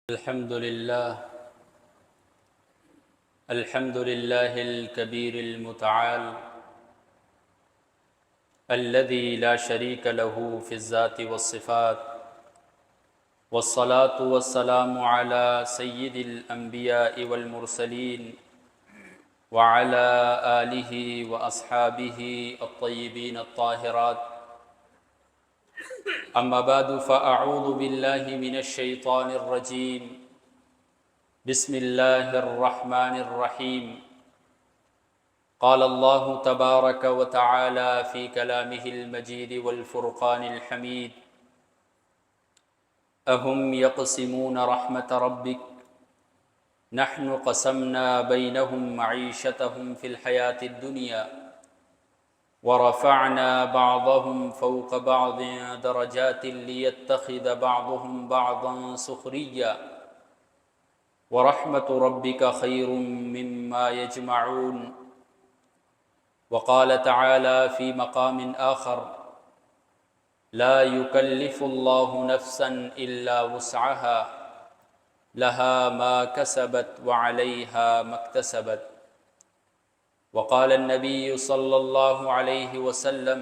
الحمد لله الكبير المتعال الذي لا شريك له في الذات والصفات، والصلاة والسلام على سيد الأنبياء والمرسلين وعلى آله وأصحابه الطيبين الطاهرات. أما بعد فأعوذ بالله من الشيطان الرجيم. بسم الله الرحمن الرحيم. قال الله تبارك وتعالى في كلامه المجيد والفرقان الحميد: أهم يقسمون رحمة ربك نحن قسمنا بينهم معيشتهم في الحياة الدنيا ورفعنا بعضهم فوق بعض درجات ليتخذ بعضهم بعضا سخريا ورحمة ربك خير مما يجمعون. وقال تعالى في مقام آخر: لا يكلف الله نفسا إلا وسعها لها ما كسبت وعليها ما اكتسبت. وقال النبي صلى الله عليه وسلم: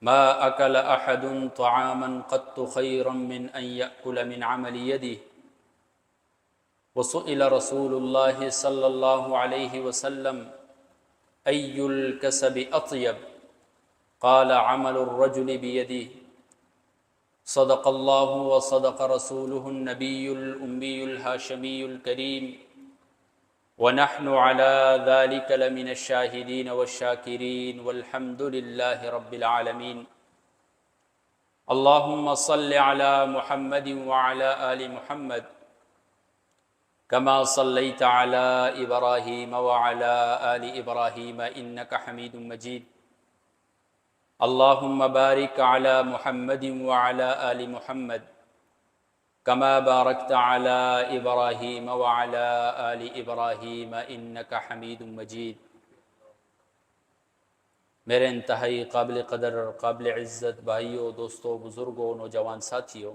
ما أكل أحد طعاما قط خيرا من أن يأكل من عمل يده. وسئل رسول الله صلى الله عليه وسلم: أي الكسب أطيب؟ قال: عمل الرجل بيده. صدق الله وصدق رسوله النبي الأمي الهاشمي الكريم، ونحن على ذلك لمن الشاهدين والشاكرين، والحمد لله رب العالمين. اللهم صل على محمد وعلى آل محمد كما صليت على إبراهيم وعلى آل إبراهيم إنك حميد مجيد. اللهم بارك على محمد وعلى آل محمد كما باركت على إبراهيم وعلى آل إبراهيم إنك حميد مجيد. میرے انتہائی قابل قدر اور قابل عزت بھائیوں، دوستوں، بزرگوں، نوجوان ساتھیوں،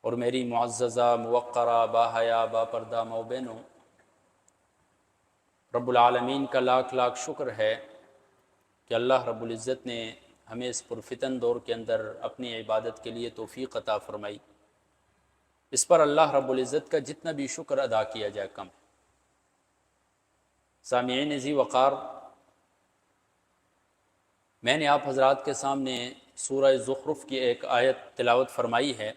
اور میری معززہ موقرہ باحیا باپردہ ماؤ بہنوں، رب العالمین کا لاکھ لاکھ شکر ہے کہ اللہ رب العزت نے ہمیں اس پرفتن دور کے اندر اپنی عبادت کے لیے توفیق عطا فرمائی۔ اس پر اللہ رب العزت کا جتنا بھی شکر ادا کیا جائے کم۔ سامعین ذی وقار، میں نے آپ حضرات کے سامنے سورہ زخرف کی ایک آیت تلاوت فرمائی ہے۔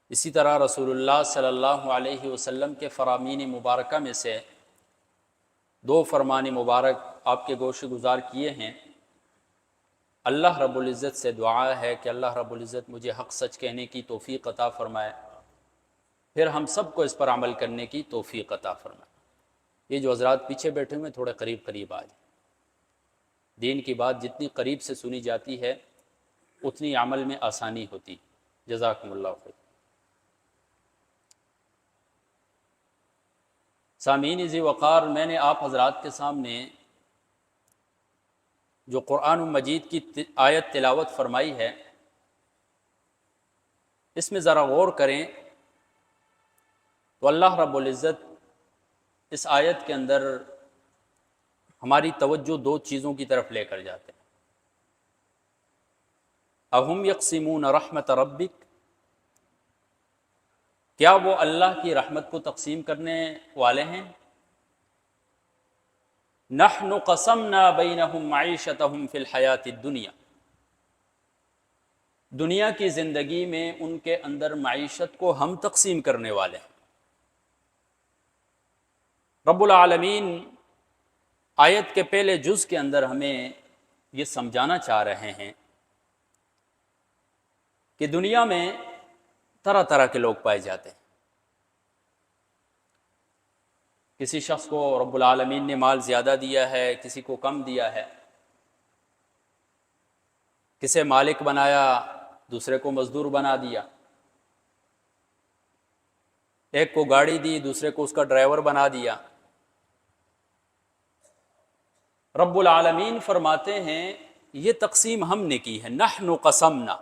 اسی طرح رسول اللہ صلی اللہ علیہ وسلم کے فرامین مبارکہ میں سے دو فرمان مبارک آپ کے گوش گزار کیے ہیں۔ اللہ رب العزت سے دعا ہے کہ اللہ رب العزت مجھے حق سچ کہنے کی توفیق عطا فرمائے، پھر ہم سب کو اس پر عمل کرنے کی توفیق عطا فرمائے۔ یہ جو حضرات پیچھے بیٹھے ہوئے تھوڑے قریب قریب آ جائیں۔ دین کی بات جتنی قریب سے سنی جاتی ہے اتنی عمل میں آسانی ہوتی۔ جزاکم اللہ خیر۔ سامعین ذی وقار، میں نے آپ حضرات کے سامنے جو قرآن مجید کی آیت تلاوت فرمائی ہے، اس میں ذرا غور کریں تو اللہ رب العزت اس آیت کے اندر ہماری توجہ دو چیزوں کی طرف لے کر جاتے ہیں۔ اہم یقسمون رحمت ربک، کیا وہ اللہ کی رحمت کو تقسیم کرنے والے ہیں؟ نحن قسمنا بینہم معیشتہم فی الحیات الدنیا، دنیا کی زندگی میں ان کے اندر معیشت کو ہم تقسیم کرنے والے ہیں۔ رب العالمین آیت کے پہلے جز کے اندر ہمیں یہ سمجھانا چاہ رہے ہیں کہ دنیا میں طرح طرح کے لوگ پائے جاتے ہیں۔ کسی شخص کو رب العالمین نے مال زیادہ دیا ہے، کسی کو کم دیا ہے، کسے مالک بنایا، دوسرے کو مزدور بنا دیا، ایک کو گاڑی دی، دوسرے کو اس کا ڈرائیور بنا دیا۔ رب العالمین فرماتے ہیں یہ تقسیم ہم نے کی ہے۔ نحن قسمنا،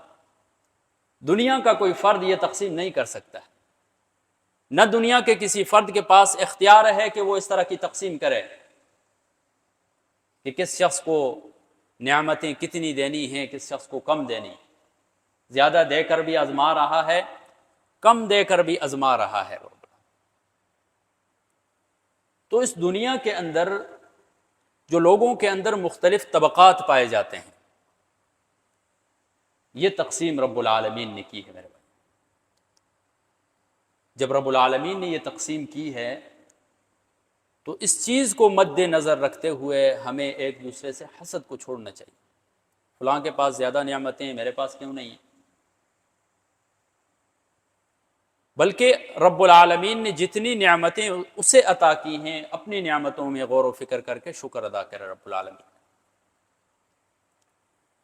دنیا کا کوئی فرد یہ تقسیم نہیں کر سکتا ہے، نہ دنیا کے کسی فرد کے پاس اختیار ہے کہ وہ اس طرح کی تقسیم کرے کہ کس شخص کو نعمتیں کتنی دینی ہیں، کس شخص کو کم دینی، زیادہ دے کر بھی آزما رہا ہے، کم دے کر بھی آزما رہا ہے۔ تو اس دنیا کے اندر جو لوگوں کے اندر مختلف طبقات پائے جاتے ہیں، یہ تقسیم رب العالمین نے کی ہے میرے بھائی۔ جب رب العالمین نے یہ تقسیم کی ہے تو اس چیز کو مد نظر رکھتے ہوئے ہمیں ایک دوسرے سے حسد کو چھوڑنا چاہیے، فلاں کے پاس زیادہ نعمتیں ہیں، میرے پاس کیوں نہیں ہیں؟ بلکہ رب العالمین نے جتنی نعمتیں اسے عطا کی ہیں، اپنی نعمتوں میں غور و فکر کر کے شکر ادا کرے رب العالمین۔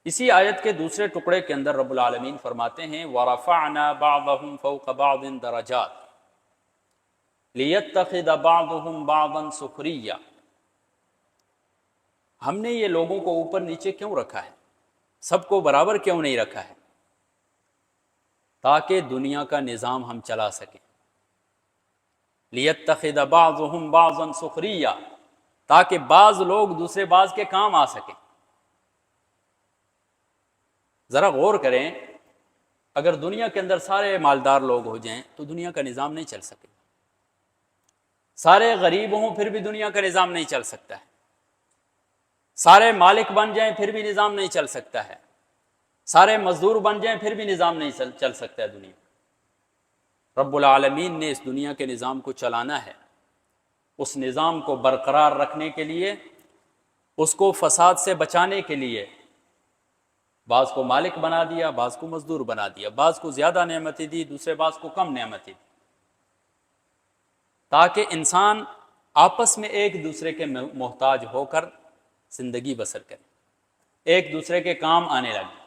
اسی آیت کے دوسرے ٹکڑے کے اندر رب العالمین فرماتے ہیں وَرَفَعْنَا بَعْضَهُمْ فَوْقَ بَعْضٍ دَرَجَاتٍ لِيَتَّخِذَ بَعْضُهُمْ بَعْضًا سُخْرِيًّا۔ ہم نے یہ لوگوں کو اوپر نیچے کیوں رکھا ہے، سب کو برابر کیوں نہیں رکھا ہے؟ تاکہ دنیا کا نظام ہم چلا سکیں۔ لِيَتَّخِذَ بَعْضُهُمْ بَعْضًا سُخْرِيًّا، تاکہ بعض لوگ دوسرے بعض کے کام آ سکیں۔ ذرا غور کریں، اگر دنیا کے اندر سارے مالدار لوگ ہو جائیں تو دنیا کا نظام نہیں چل سکے، سارے غریب ہوں پھر بھی دنیا کا نظام نہیں چل سکتا ہے، سارے مالک بن جائیں پھر بھی نظام نہیں چل سکتا ہے، سارے مزدور بن جائیں پھر بھی نظام نہیں چل سکتا ہے دنیا۔ رب العالمین نے اس دنیا کے نظام کو چلانا ہے، اس نظام کو برقرار رکھنے کے لیے، اس کو فساد سے بچانے کے لیے بعض کو مالک بنا دیا، بعض کو مزدور بنا دیا، بعض کو زیادہ نعمتیں دی، دوسرے بعض کو کم نعمتیں دی، تاکہ انسان آپس میں ایک دوسرے کے محتاج ہو کر زندگی بسر کرے، ایک دوسرے کے کام آنے لگے۔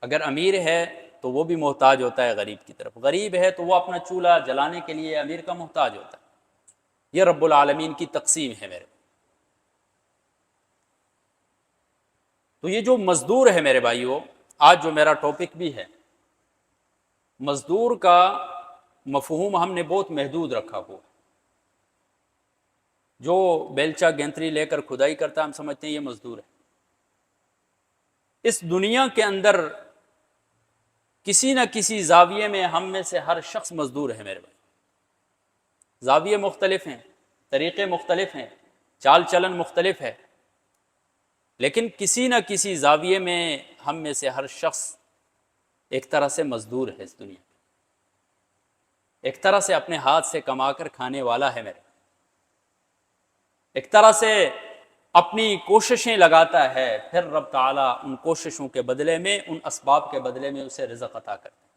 اگر امیر ہے تو وہ بھی محتاج ہوتا ہے غریب کی طرف، غریب ہے تو وہ اپنا چولہا جلانے کے لیے امیر کا محتاج ہوتا ہے۔ یہ رب العالمین کی تقسیم ہے میرے۔ تو یہ جو مزدور ہے میرے بھائیو، آج جو میرا ٹاپک بھی ہے، مزدور کا مفہوم ہم نے بہت محدود رکھا ہوا ہے۔ جو بیلچا گینتری لے کر کھدائی کرتا ہے ہم سمجھتے ہیں یہ مزدور ہے۔ اس دنیا کے اندر کسی نہ کسی زاویے میں ہم میں سے ہر شخص مزدور ہے میرے بھائی۔ زاویے مختلف ہیں، طریقے مختلف ہیں، چال چلن مختلف ہے، لیکن کسی نہ کسی زاویے میں ہم میں سے ہر شخص ایک طرح سے مزدور ہے اس دنیا میں، ایک طرح سے اپنے ہاتھ سے کما کر کھانے والا ہے میرے، ایک طرح سے اپنی کوششیں لگاتا ہے، پھر رب تعالیٰ ان کوششوں کے بدلے میں، ان اسباب کے بدلے میں اسے رزق عطا کرتے ہیں۔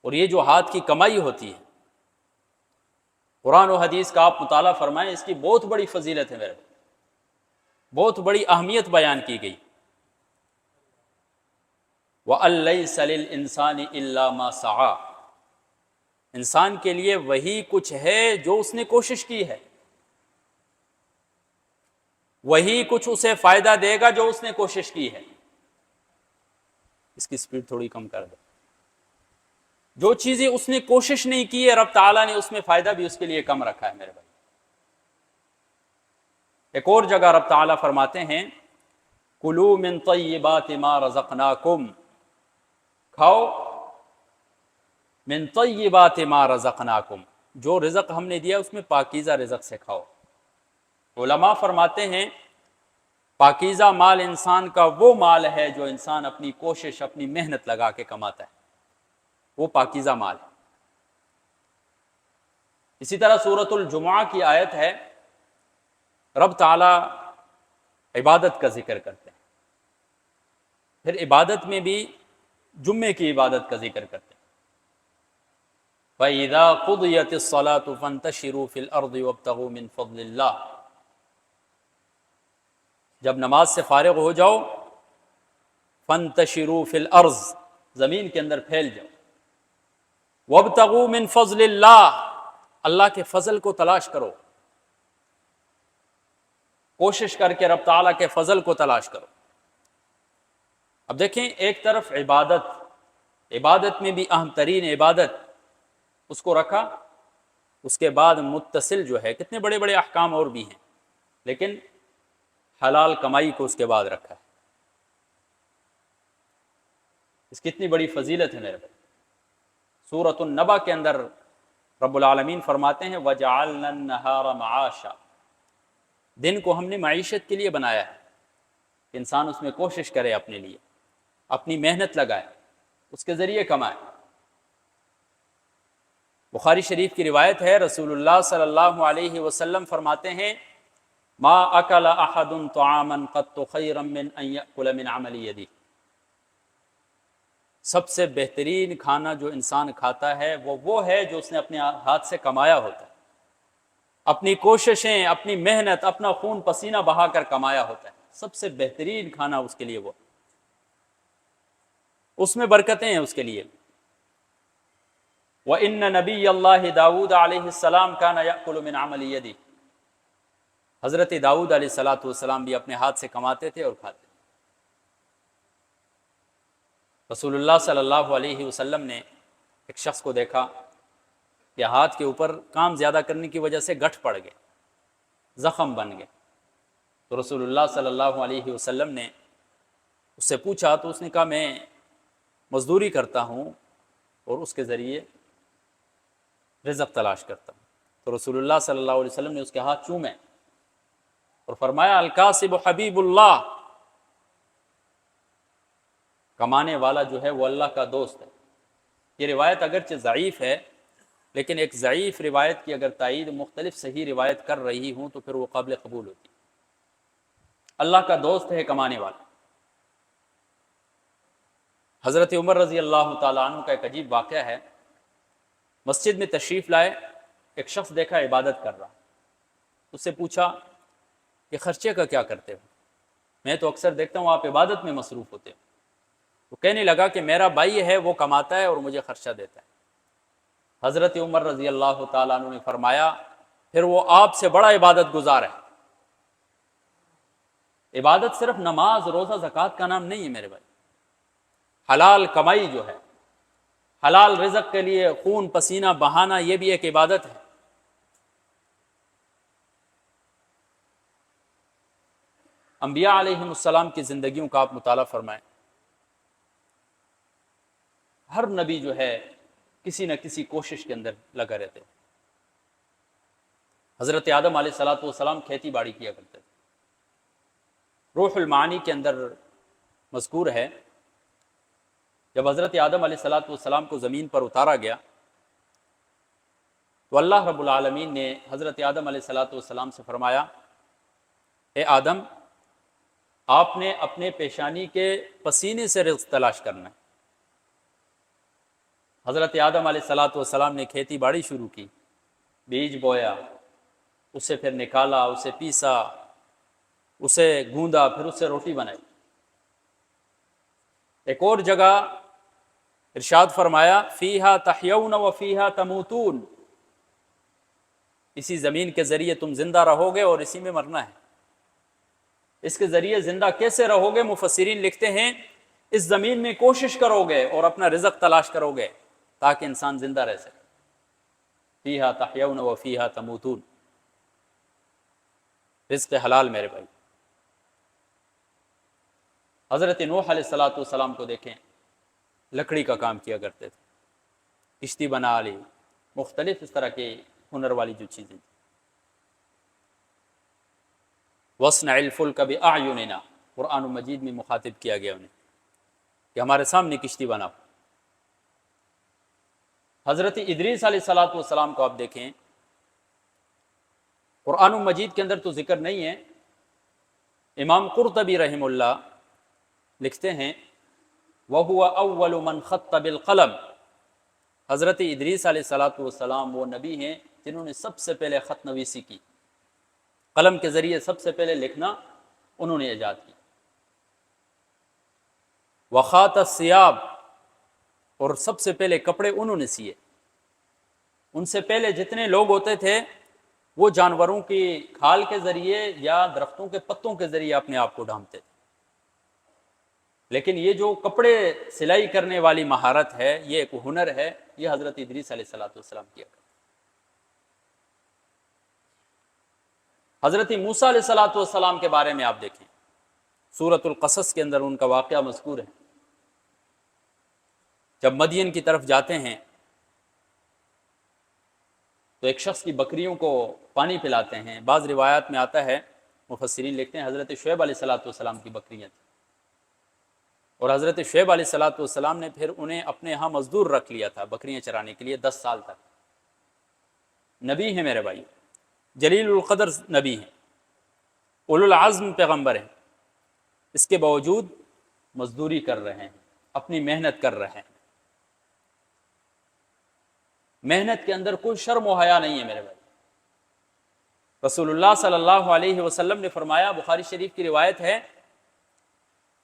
اور یہ جو ہاتھ کی کمائی ہوتی ہے، قرآن و حدیث کا آپ مطالعہ فرمائیں، اس کی بہت بڑی فضیلت ہے میرے، بہت بڑی اہمیت بیان کی گئی۔ وَأَن لَّيْسَ لِلْإِنسَانِ إِلَّا مَا سَعَىٰ، انسان کے لیے وہی کچھ ہے جو اس نے کوشش کی ہے، وہی کچھ اسے فائدہ دے گا جو اس نے کوشش کی ہے۔ اس کی سپیڈ تھوڑی کم کر دو۔ جو چیزیں اس نے کوشش نہیں کی ہے، رب تعالیٰ نے اس میں فائدہ بھی اس کے لیے کم رکھا ہے میرے بھائی۔ ایک اور جگہ رب تعالیٰ فرماتے ہیں کُلُوا مِن طَیِّبَاتِ مَا رَزَقْنَاکُمْ، کھاؤ من طیبات ما رزقناکم، جو رزق ہم نے دیا اس میں پاکیزہ رزق سے کھاؤ۔ علماء فرماتے ہیں پاکیزہ مال انسان کا وہ مال ہے جو انسان اپنی کوشش، اپنی محنت لگا کے کماتا ہے، وہ پاکیزہ مال ہے۔ اسی طرح سورۃ الجمعہ کی آیت ہے، رب تعالیٰ عبادت کا ذکر کرتے ہیں، پھر عبادت میں بھی جمعے کی عبادت کا ذکر کرتے ہیں۔ فَإِذَا قُضِيَتِ الصَّلَاةُ فَانتَشِرُوا فِي الْأَرْضِ وَابْتَغُوا مِن فَضْلِ اللَّهِ، جب نماز سے فارغ ہو جاؤ، فَانتَشِرُوا فِي الْأَرْضِ، زمین کے اندر پھیل جاؤ، وَابْتَغُوا مِن فَضْلِ اللَّهِ، اللہ کے فضل کو تلاش کرو، کوشش کر کے رب تعالیٰ کے فضل کو تلاش کرو۔ اب دیکھیں، ایک طرف عبادت میں بھی اہم ترین عبادت اس کو رکھا، اس کے بعد متصل جو ہے کتنے بڑے بڑے احکام اور بھی ہیں، لیکن حلال کمائی کو اس کے بعد رکھا ہے۔ اس کی کتنی بڑی فضیلت ہے میرے بھائی۔ سورۃ النبا کے اندر رب العالمین فرماتے ہیں وَجَعَلْنَا النَّهَارَ مَعَاشًا، دن کو ہم نے معیشت کے لیے بنایا ہے کہ انسان اس میں کوشش کرے، اپنے لیے اپنی محنت لگائے، اس کے ذریعے کمائے۔ بخاری شریف کی روایت ہے، رسول اللہ صلی اللہ علیہ وسلم فرماتے ہیں ما اکل احد طعاما قط خیرا من ان یأکل من عمل یدہ، سب سے بہترین کھانا جو انسان کھاتا ہے وہ ہے جو اس نے اپنے ہاتھ سے کمایا ہوتا ہے، اپنی کوششیں، اپنی محنت، اپنا خون پسینہ بہا کر کمایا ہوتا ہے، سب سے بہترین کھانا اس کے لیے وہ، اس میں برکتیں ہیں اس کے لیے۔ وَإِنَّ نَبِيَّ اللَّهِ داؤد علیہ السلام كَانَ يَأْكُلُ مِنْ عَمَلِ يَدِهِ، حضرت داؤد علیہ السلام بھی اپنے ہاتھ سے کماتے تھے اور کھاتے تھے۔ رسول اللہ صلی اللہ علیہ وسلم نے ایک شخص کو دیکھا کہ ہاتھ کے اوپر کام زیادہ کرنے کی وجہ سے گٹھ پڑ گئے، زخم بن گئے، تو رسول اللہ صلی اللہ علیہ وسلم نے اس سے پوچھا، تو اس نے کہا میں مزدوری کرتا ہوں اور اس کے ذریعے رزق تلاش کرتا ہوں۔ تو رسول اللہ صلی اللہ علیہ وسلم نے اس کے ہاتھ چومے اور فرمایا الکاسب حبیب اللہ، کمانے والا جو ہے وہ اللہ کا دوست ہے۔ یہ روایت اگرچہ ضعیف ہے، لیکن ایک ضعیف روایت کی اگر تائید مختلف صحیح روایت کر رہی ہوں تو پھر وہ قابل قبول ہوتی ہے۔ اللہ کا دوست ہے کمانے والا۔ حضرت عمر رضی اللہ تعالیٰ عنہ کا ایک عجیب واقعہ ہے، مسجد میں تشریف لائے، ایک شخص دیکھا عبادت کر رہا، اس سے پوچھا کہ خرچے کا کیا کرتے ہو؟ میں تو اکثر دیکھتا ہوں آپ عبادت میں مصروف ہوتے ہو۔ تو کہنے لگا کہ میرا بھائی ہے وہ کماتا ہے اور مجھے خرچہ دیتا ہے۔ حضرت عمر رضی اللہ تعالیٰ عنہ نے فرمایا پھر وہ آپ سے بڑا عبادت گزار ہے۔ عبادت صرف نماز، روزہ، زکوٰۃ کا نام نہیں ہے میرے بھائی، حلال کمائی جو ہے، حلال رزق کے لیے خون پسینہ بہانا، یہ بھی ایک عبادت ہے۔ انبیاء علیہ السلام کی زندگیوں کا آپ مطالعہ فرمائیں، ہر نبی جو ہے کسی نہ کسی کوشش کے اندر لگا رہتے۔ حضرت آدم علیہ السلام کھیتی باڑی کیا کرتے تھے۔ روح المعانی کے اندر مذکور ہے جب حضرت آدم علیہ السلام کو زمین پر اتارا گیا تو اللہ رب العالمین نے حضرت آدم علیہ السلام سے فرمایا اے آدم، آپ نے اپنے پیشانی کے پسینے سے رزق تلاش کرنا ہے۔ حضرت آدم علیہ السلام نے کھیتی باڑی شروع کی، بیج بویا، اسے پھر نکالا، اسے پیسا، اسے گوندا، پھر اس سے روٹی بنائی۔ ایک اور جگہ ارشاد فرمایا فیہا تحیون و فیہا تموتون، اسی زمین کے ذریعے تم زندہ رہو گے اور اسی میں مرنا ہے۔ اس کے ذریعے زندہ کیسے رہو گے؟ مفسرین لکھتے ہیں اس زمین میں کوشش کرو گے اور اپنا رزق تلاش کرو گے تاکہ انسان زندہ رہ سکے۔ فیہا تحیون و فیہا تموتون، رزق حلال میرے بھائی۔ حضرت نوح علیہ السلام کو دیکھیں، لکڑی کا کام کیا کرتے تھے، کشتی بنا لی، مختلف اس طرح کے ہنر والی جو چیزیں۔ وَاصْنَعِ الْفُلْكَ بِأَعْيُنِنَا، قرآن مجید میں مخاطب کیا گیا انہیں کہ ہمارے سامنے کشتی بناؤ۔ حضرت ادریس علیہ السلام کو آپ دیکھیں، قرآن مجید کے اندر تو ذکر نہیں ہے، امام قرطبی رحمہ اللہ لکھتے ہیں وَهُوَ أَوَّلُ مَنْ خَطَّ بِالْقَلَمِ، حضرت ادریس علیہ السلام وہ نبی ہیں جنہوں نے سب سے پہلے خط نویسی کی، قلم کے ذریعے سب سے پہلے لکھنا انہوں نے ایجاد کی۔ وَخَاطَ الثِّيَابِ، اور سب سے پہلے کپڑے انہوں نے سیے۔ ان سے پہلے جتنے لوگ ہوتے تھے وہ جانوروں کی کھال کے ذریعے یا درختوں کے پتوں کے ذریعے اپنے آپ کو ڈھانپتے تھے۔ لیکن یہ جو کپڑے سلائی کرنے والی مہارت ہے، یہ ایک ہنر ہے، یہ حضرت ادریس علیہ السلام کیا کرتے۔ حضرت موسیٰ علیہ السلام کے بارے میں آپ دیکھیں، سورۃ القصص کے اندر ان کا واقعہ مذکور ہے۔ جب مدین کی طرف جاتے ہیں تو ایک شخص کی بکریوں کو پانی پلاتے ہیں۔ بعض روایات میں آتا ہے، مفسرین لکھتے ہیں حضرت شعیب علیہ السلام کی بکریاں تھیں، اور حضرت شعیب علیہ السلام نے پھر انہیں اپنے ہاں مزدور رکھ لیا تھا بکریاں چرانے کے لیے 10 سال تک۔ نبی ہیں میرے بھائی، جلیل القدر نبی ہیں، اولو العزم پیغمبر ہیں، اس کے باوجود مزدوری کر رہے ہیں، اپنی محنت کر رہے ہیں۔ محنت کے اندر کوئی شرم و حیا نہیں ہے میرے بھائی۔ رسول اللہ صلی اللہ علیہ وسلم نے فرمایا، بخاری شریف کی روایت ہے،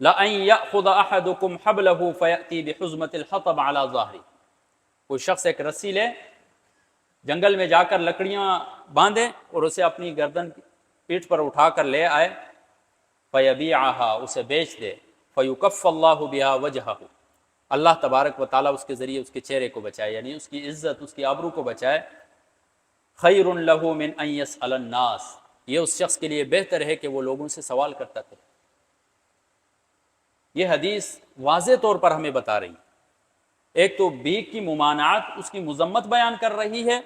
لَأَن يَأْخُذَ أَحَدُكُمْ حَبْلَهُ فَيَأْتِي بِحُزْمَةِ الْحَطَبِ عَلَى ظَهْرِهِ، کوئی شخص ایک رسی لے، جنگل میں جا کر لکڑیاں باندھے اور اسے اپنی گردن پیٹھ پر اٹھا کر لے آئے، فَيَبِيعَهَا، اسے بیچ دے، فَيُكَفَّ اللَّهُ بِهَا وَجْهَهُ، اللہ تبارک و تعالیٰ اس کے ذریعے اس کے چہرے کو بچائے، یعنی اس کی عزت، اس کی آبرو کو بچائے۔ خیر لہ من ان یسأل الناس، یہ اس شخص کے لیے بہتر ہے کہ وہ لوگوں سے سوال کرتا تھا۔ یہ حدیث واضح طور پر ہمیں بتا رہی ہے، ایک تو بھیک کی ممانعت، اس کی مذمت بیان کر رہی ہے،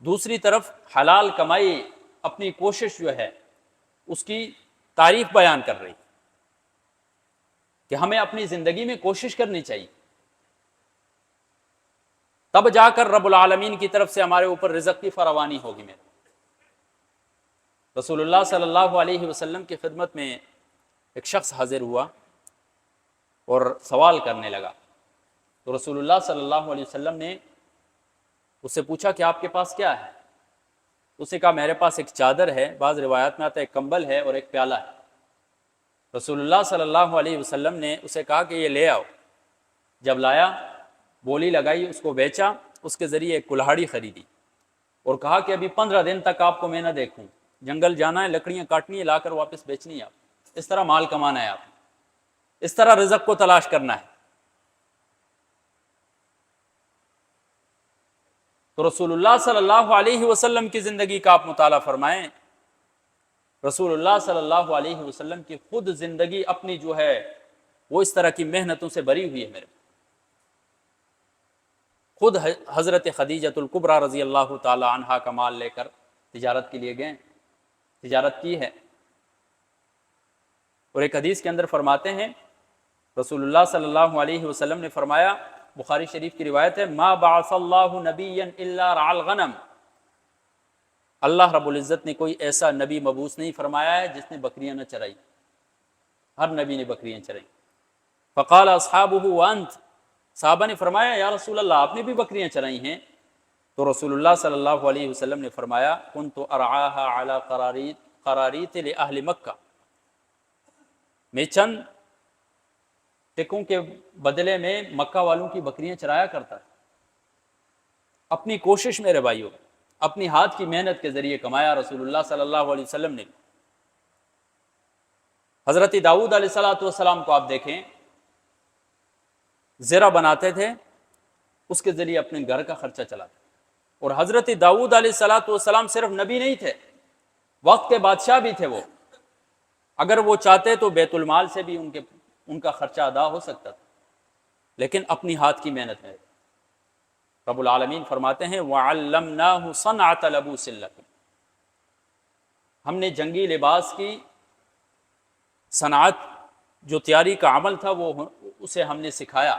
دوسری طرف حلال کمائی، اپنی کوشش جو ہے اس کی تعریف بیان کر رہی ہے کہ ہمیں اپنی زندگی میں کوشش کرنی چاہیے، تب جا کر رب العالمین کی طرف سے ہمارے اوپر رزق کی فراوانی ہوگی۔ میرے رسول اللہ صلی اللہ علیہ وسلم کی خدمت میں ایک شخص حاضر ہوا اور سوال کرنے لگا، تو رسول اللہ صلی اللہ علیہ وسلم نے اس سے پوچھا کہ آپ کے پاس کیا ہے؟ اسے کہا میرے پاس ایک چادر ہے، بعض روایات میں آتا ہے ایک کمبل ہے اور ایک پیالہ ہے۔ رسول اللہ صلی اللہ علیہ وسلم نے اسے کہا کہ یہ لے آؤ۔ جب لایا، بولی لگائی، اس کو بیچا، اس کے ذریعے ایک کلہاڑی خریدی اور کہا کہ ابھی 15 دن تک آپ کو میں نہ دیکھوں، جنگل جانا ہے، لکڑیاں کاٹنی ہے، لا کر واپس بیچنی ہے، آپ اس طرح مال کمانا ہے، آپ اس طرح رزق کو تلاش کرنا ہے۔ تو رسول اللہ صلی اللہ علیہ وسلم کی زندگی کا آپ مطالعہ فرمائیں، رسول اللہ صلی اللہ علیہ وسلم کی خود زندگی اپنی جو ہے وہ اس طرح کی محنتوں سے بری ہوئی ہے۔ میرے خود حضرت خدیجۃ الکبریٰ رضی اللہ تعالی عنہا کا مال لے کر تجارت کے لیے گئے، تجارت کی ہے، اور ایک حدیث کے اندر فرماتے ہیں، رسول اللہ صلی اللہ علیہ وسلم نے فرمایا، بخاری شریف کی روایت ہے، ما بعث اللہ نبیا الا رعى الغنم، اللہ رب العزت نے کوئی ایسا نبی مبعوث نہیں فرمایا ہے جس نے بکریاں نہ چرائی، ہر نبی نے بکریاں چرائی۔ فقال اصحابہ وانت، صحابہ نے فرمایا یا رسول اللہ آپ نے بھی بکریاں چرائی ہیں؟ تو رسول اللہ صلی اللہ علیہ وسلم نے فرمایا، کنت ارعاها علی قراریط لاہل مکہ، میں چند ٹکوں کے بدلے میں مکہ والوں کی بکریاں چرایا کرتا ہے۔ اپنی کوشش میرے بھائیوں، اپنی ہاتھ کی محنت کے ذریعے کمایا رسول اللہ صلی اللہ علیہ وسلم نے۔ حضرت داؤد علیہ السلام کو آپ دیکھیں، زرہ بناتے تھے، اس کے ذریعے اپنے گھر کا خرچہ چلاتے، اور حضرت داؤد علیہ السلام صرف نبی نہیں تھے، وقت کے بادشاہ بھی تھے۔ وہ اگر وہ چاہتے تو بیت المال سے بھی ان کا خرچہ ادا ہو سکتا تھا، لیکن اپنی ہاتھ کی محنت ہے۔ رب العالمین فرماتے ہیں وَعَلَّمْنَاهُ صَنْعَةَ لَبُوسٍ لَكُمْ، ہم نے جنگی لباس کی صنعت، جو تیاری کا عمل تھا، وہ اسے ہم نے سکھایا۔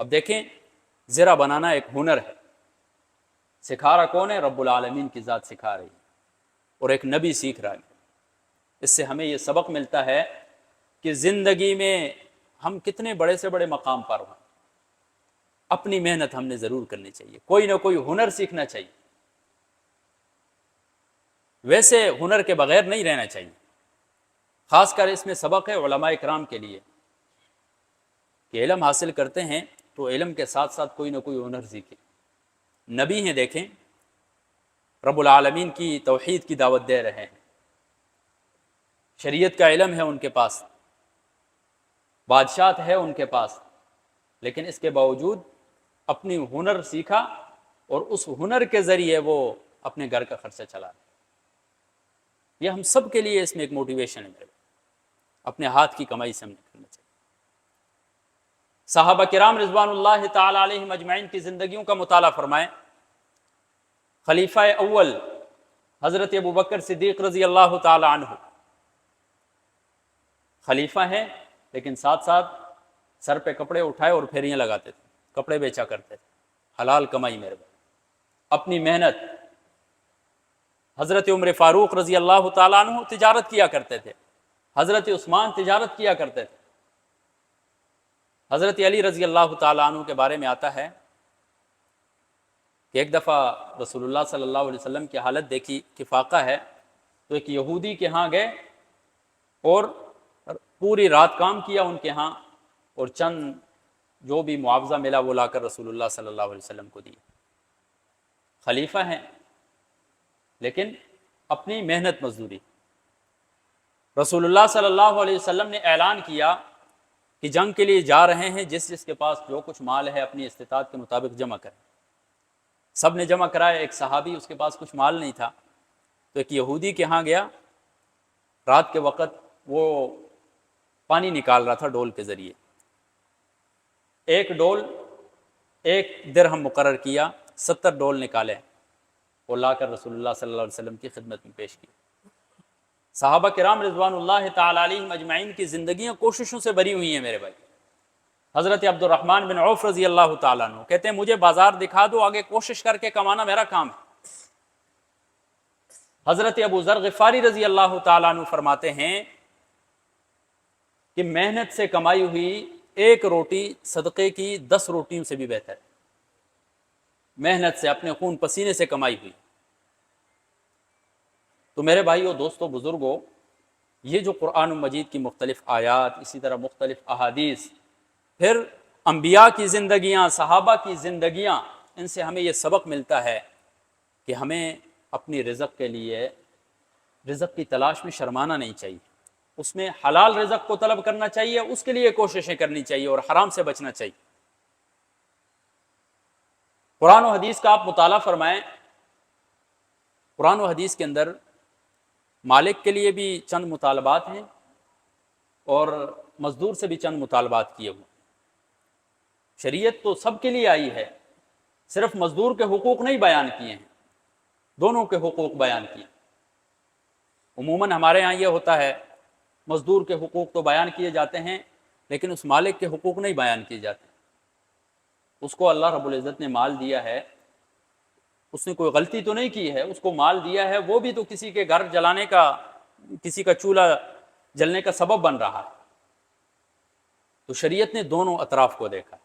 اب دیکھیں، زرہ بنانا ایک ہنر ہے، سکھا رہا کون ہے؟ رب العالمین کی ذات سکھا رہی ہے، اور ایک نبی سیکھ رہا ہے۔ اس سے ہمیں یہ سبق ملتا ہے کہ زندگی میں ہم کتنے بڑے سے بڑے مقام پر ہوں، اپنی محنت ہم نے ضرور کرنی چاہیے، کوئی نہ کوئی ہنر سیکھنا چاہیے، ویسے ہنر کے بغیر نہیں رہنا چاہیے۔ خاص کر اس میں سبق ہے علماء اکرام کے لیے کہ علم حاصل کرتے ہیں تو علم کے ساتھ ساتھ کوئی نہ کوئی ہنر سیکھیں۔ نبی ہیں، دیکھیں، رب العالمین کی توحید کی دعوت دے رہے ہیں، شریعت کا علم ہے ان کے پاس، بادشاہت ہے ان کے پاس، لیکن اس کے باوجود اپنی ہنر سیکھا اور اس ہنر کے ذریعے وہ اپنے گھر کا خرچہ چلا رہے۔ یہ ہم سب کے لیے اس میں ایک موٹیویشن ہے میرے، اپنے ہاتھ کی کمائی سے ہم نے کرنا چاہیے۔ صحابہ کرام رضوان اللہ تعالی علیہم اجمعین کی زندگیوں کا مطالعہ فرمائیں۔ خلیفہ اول حضرت ابوبکر صدیق رضی اللہ تعالی عنہ خلیفہ ہیں، لیکن ساتھ ساتھ سر پہ کپڑے اٹھائے اور پھیریاں لگاتے تھے، کپڑے بیچا کرتے تھے، حلال کمائی میرے بھائی، اپنی محنت۔ حضرت عمر فاروق رضی اللہ تعالیٰ عنہ تجارت کیا کرتے تھے، حضرت عثمان تجارت کیا کرتے تھے۔ حضرت علی رضی اللہ تعالیٰ عنہ کے بارے میں آتا ہے کہ ایک دفعہ رسول اللہ صلی اللہ علیہ وسلم کی حالت دیکھی کہ فاقہ ہے، تو ایک یہودی کے ہاں گئے اور پوری رات کام کیا ان کے ہاں، اور چند جو بھی معاوضہ ملا وہ لا کر رسول اللہ صلی اللہ علیہ وسلم کو دی۔ خلیفہ ہیں لیکن اپنی محنت مزدوری۔ رسول اللہ صلی اللہ علیہ وسلم نے اعلان کیا کہ جنگ کے لیے جا رہے ہیں، جس جس کے پاس جو کچھ مال ہے اپنی استطاعت کے مطابق جمع کریں۔ سب نے جمع کرایا، ایک صحابی اس کے پاس کچھ مال نہیں تھا، تو ایک یہودی کے ہاں گیا، رات کے وقت وہ پانی نکال رہا تھا ڈول کے ذریعے، ایک ڈول 1 درہم مقرر کیا، 70 ڈول نکالے اور لا کر رسول اللہ صلی اللہ علیہ وسلم کی خدمت میں پیش کی۔ صحابہ کرام رضوان اللہ تعالی علیہم اجمعین کی زندگیاں کوششوں سے بھری ہوئی ہیں میرے بھائی۔ حضرت عبد الرحمن بن عوف رضی اللہ تعالیٰ عنہ کہتے ہیں مجھے بازار دکھا دو، آگے کوشش کر کے کمانا میرا کام ہے۔ حضرت ابو ذر غفاری رضی اللہ تعالیٰ عنہ فرماتے ہیں کہ محنت سے کمائی ہوئی 1 روٹی صدقے کی 10 روٹیوں سے بھی بہتر ہے۔ محنت سے، اپنے خون پسینے سے کمائی ہوئی۔ تو میرے بھائیو، دوستو، بزرگوں، یہ جو قرآن مجید کی مختلف آیات، اسی طرح مختلف احادیث، پھر انبیاء کی زندگیاں، صحابہ کی زندگیاں، ان سے ہمیں یہ سبق ملتا ہے کہ ہمیں اپنی رزق کے لیے، رزق کی تلاش میں شرمانا نہیں چاہیے، اس میں حلال رزق کو طلب کرنا چاہیے، اس کے لیے کوششیں کرنی چاہیے اور حرام سے بچنا چاہیے۔ قرآن و حدیث کا آپ مطالعہ فرمائیں، قرآن و حدیث کے اندر مالک کے لیے بھی چند مطالبات ہیں اور مزدور سے بھی چند مطالبات کیے ہوئے۔ شریعت تو سب کے لیے آئی ہے، صرف مزدور کے حقوق نہیں بیان کیے ہیں، دونوں کے حقوق بیان کیے۔ عموماً ہمارے ہاں یہ ہوتا ہے، مزدور کے حقوق تو بیان کیے جاتے ہیں لیکن اس مالک کے حقوق نہیں بیان کیے جاتے۔ اس کو اللہ رب العزت نے مال دیا ہے، اس نے کوئی غلطی تو نہیں کی ہے، اس کو مال دیا ہے، وہ بھی تو کسی کے گھر جلانے کا، کسی کا چولہا جلنے کا سبب بن رہا ہے۔ تو شریعت نے دونوں اطراف کو دیکھا،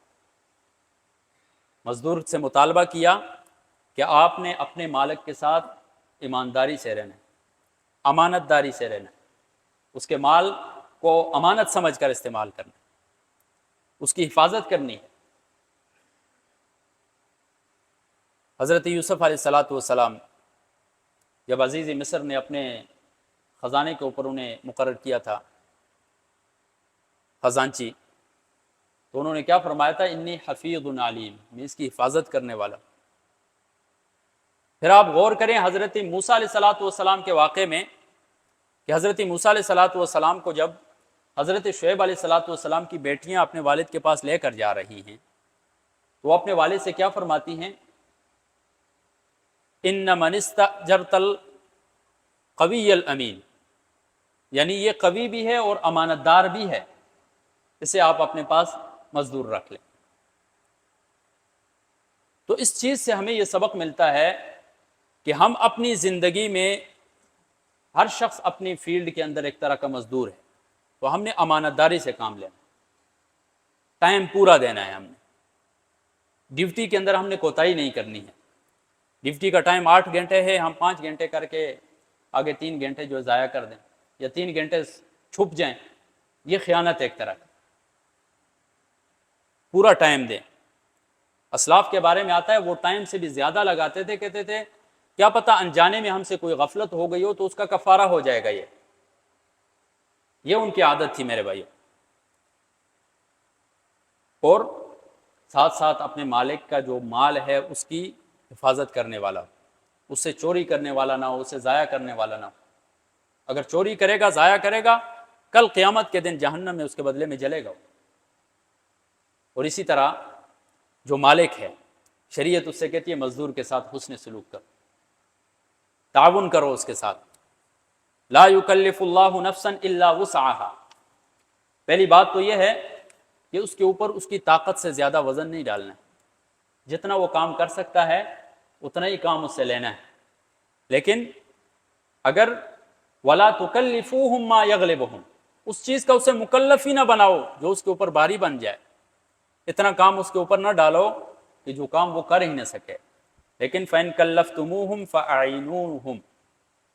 مزدور سے مطالبہ کیا کہ آپ نے اپنے مالک کے ساتھ ایمانداری سے رہنا، امانت داری سے رہنا، اس کے مال کو امانت سمجھ کر استعمال کرنا، اس کی حفاظت کرنی ہے۔ حضرت یوسف علیہ السلام جب عزیز مصر نے اپنے خزانے کے اوپر انہیں مقرر کیا تھا خزانچی، تو انہوں نے کیا فرمایا تھا؟ انی حفیظ علیم، میں اس کی حفاظت کرنے والا۔ پھر آپ غور کریں حضرت موسیٰ علیہ السلام کے واقعے میں کہ حضرت موسیٰ علیہ السلام کو جب حضرت شعیب علیہ السلام کی بیٹیاں اپنے والد کے پاس لے کر جا رہی ہیں تو وہ اپنے والد سے کیا فرماتی ہیں؟ ان من استأجرت القوی الامین، یعنی یہ قوی بھی ہے اور امانت دار بھی ہے، اسے آپ اپنے پاس مزدور رکھ لیں۔ تو اس چیز سے ہمیں یہ سبق ملتا ہے کہ ہم اپنی زندگی میں، ہر شخص اپنی فیلڈ کے اندر ایک طرح کا مزدور ہے، تو ہم نے امانت داری سے کام لینا، ٹائم پورا دینا ہے، ہم نے ڈیوٹی کے اندر ہم نے کوتاہی نہیں کرنی ہے۔ ڈیوٹی کا ٹائم 8 گھنٹے ہے، ہم 5 گھنٹے کر کے آگے 3 گھنٹے جو ضائع کر دیں یا 3 گھنٹے چھپ جائیں، یہ خیانت ایک طرح کی۔ پورا ٹائم دیں۔ اسلاف کے بارے میں آتا ہے وہ ٹائم سے بھی زیادہ لگاتے تھے، کہتے تھے کیا پتہ انجانے میں ہم سے کوئی غفلت ہو گئی ہو تو اس کا کفارہ ہو جائے گا۔ یہ ان کی عادت تھی میرے بھائیو۔ اور ساتھ ساتھ اپنے مالک کا جو مال ہے اس کی حفاظت کرنے والا، اس سے چوری کرنے والا نہ ہو، اسے ضائع کرنے والا نہ ہو۔ اگر چوری کرے گا، ضائع کرے گا، کل قیامت کے دن جہنم میں اس کے بدلے میں جلے گا۔ اور اسی طرح جو مالک ہے، شریعت اس سے کہتی ہے مزدور کے ساتھ حسن سلوک کرو، تعاون کرو اس کے ساتھ۔ لا یکلف اللہ نفسا الا وسعها، پہلی بات تو یہ ہے کہ اس کے اوپر اس کی طاقت سے زیادہ وزن نہیں ڈالنا ہے، جتنا وہ کام کر سکتا ہے اتنا ہی کام اس سے لینا ہے۔ لیکن اگر ولا تکلفوہم ما یغلبہم، اس چیز کا اسے مکلف ہی نہ بناؤ جو اس کے اوپر بھاری بن جائے، اتنا کام اس کے اوپر نہ ڈالو کہ جو کام وہ کر ہی نہ سکے۔ لیکن فَإِن كَلَّفْتُمُوهُمْ فَأَعِينُوهُمْ،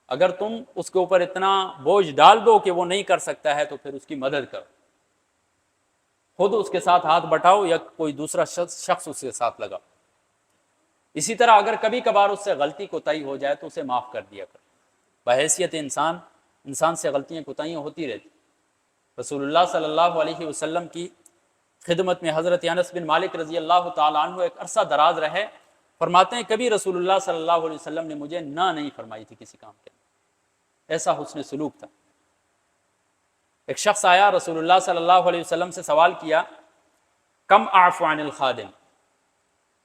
اگر تم اس کے اوپر اتنا بوجھ ڈال دو کہ وہ نہیں کر سکتا ہے تو پھر اس کی مدد کرو، خود اس کے ساتھ ہاتھ بٹاؤ یا کوئی دوسرا شخص اس کے ساتھ لگاؤ۔ اسی طرح اگر کبھی کبھار اس سے غلطی کوتاہی ہو جائے تو اسے معاف کر دیا کرو۔ بحیثیت انسان سے غلطیاں کوتاہیاں ہوتی رہتی۔ رسول اللہ صلی اللہ علیہ وسلم کی خدمت میں حضرت انس بن مالک رضی اللہ تعالیٰ عنہ ایک عرصہ دراز رہے، فرماتے ہیں کبھی رسول اللہ صلی اللہ علیہ وسلم نے مجھے نہ نہیں فرمائی تھی کسی کام کے، ایسا حسن سلوک تھا۔ ایک شخص آیا رسول اللہ صلی اللہ علیہ وسلم سے سوال کیا، کم اعفو عن الخادم،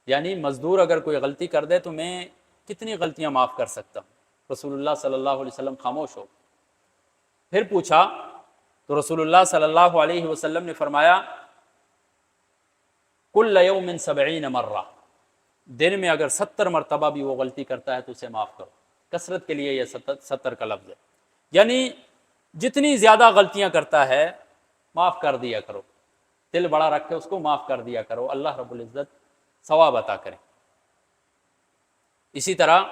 یعنی مزدور اگر کوئی غلطی کر دے تو میں کتنی غلطیاں معاف کر سکتا ہوں؟ رسول اللہ صلی اللہ علیہ وسلم خاموش ہو۔ پھر پوچھا تو رسول اللہ صلی اللہ علیہ وسلم نے فرمایا کل یوم 70 مرہ، دن میں اگر 70 مرتبہ بھی وہ غلطی کرتا ہے تو اسے معاف کرو۔ کثرت کے لیے یہ 70 کا لفظ ہے، یعنی جتنی زیادہ غلطیاں کرتا ہے معاف کر دیا کرو، دل بڑا رکھ کے اس کو معاف کر دیا کرو، اللہ رب العزت ثواب عطا کرے۔ اسی طرح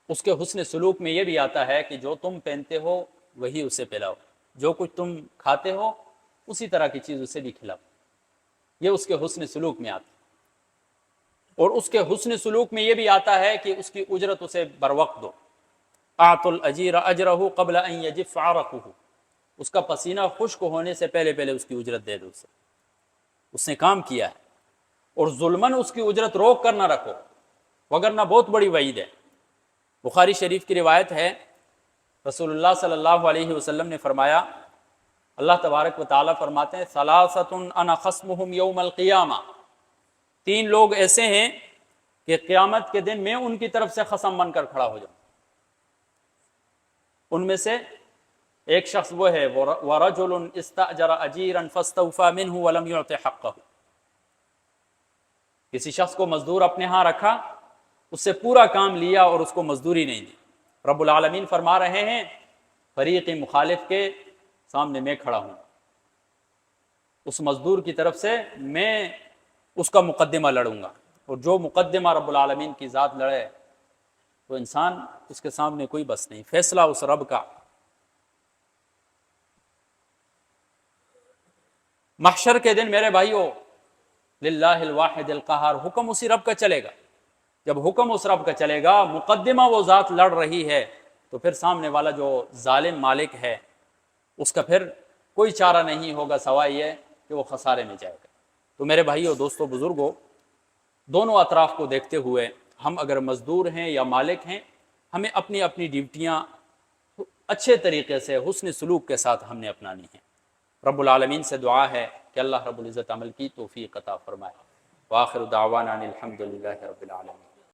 اس کے حسن سلوک میں یہ بھی آتا ہے کہ جو تم پہنتے ہو وہی اسے پہلاؤ، جو کچھ تم کھاتے ہو اسی طرح کی چیز اسے بھی کھلاؤ، یہ اس کے حسن سلوک میں آتا ہے۔ اور اس کے حسن سلوک میں یہ بھی آتا ہے کہ اس کی اجرت اسے بروقت دو، اعطوا الاجیر اجرہ قبل ان یجف عرقہ، اس کا پسینہ خشک ہونے سے پہلے پہلے اس کی اجرت دے دو اسے، اس نے کام کیا ہے۔ اور ظلماً اس کی اجرت روک کر نہ رکھو، وگرنہ بہت بڑی وعید ہے۔ بخاری شریف کی روایت ہے، رسول اللہ صلی اللہ علیہ وسلم نے فرمایا، اللہ تبارک و تعالیٰ فرماتے ہیں ثلاثۃ انا خصمہم یوم القیامہ، 3 لوگ ایسے ہیں کہ قیامت کے دن میں ان کی طرف سے خصم بن کر کھڑا ہو جاؤں۔ ان میں سے ایک شخص وہ ہے وَرَجُلٌ اسْتَأْجَرَ أَجِيرًا فَاسْتَوْفَى مِنْهُ وَلَمْ يُعْطِ حَقَّهُ، کسی شخص کو مزدور اپنے ہاں رکھا، اس سے پورا کام لیا اور اس کو مزدوری نہیں دی۔ رب العالمین فرما رہے ہیں فریق مخالف کے سامنے میں کھڑا ہوں، اس مزدور کی طرف سے میں اس کا مقدمہ لڑوں گا، اور جو مقدمہ رب العالمین کی ذات لڑے تو انسان اس کے سامنے کوئی بس نہیں، فیصلہ اس رب کا۔ محشر کے دن میرے بھائیو للہ الواحد القہار، حکم اسی رب کا چلے گا۔ جب حکم اس رب کا چلے گا، مقدمہ وہ ذات لڑ رہی ہے، تو پھر سامنے والا جو ظالم مالک ہے اس کا پھر کوئی چارہ نہیں ہوگا سوائے یہ کہ وہ خسارے میں جائے گا۔ تو میرے بھائیو دوستو بزرگو، دونوں اطراف کو دیکھتے ہوئے ہم اگر مزدور ہیں یا مالک ہیں، ہمیں اپنی اپنی ڈیوٹیاں اچھے طریقے سے حسن سلوک کے ساتھ ہم نے اپنانی ہیں۔ رب العالمین سے دعا ہے کہ اللہ رب العزت عمل کی توفیق عطا فرمائے۔ وآخر دعوانا الحمد للہ رب العالمین۔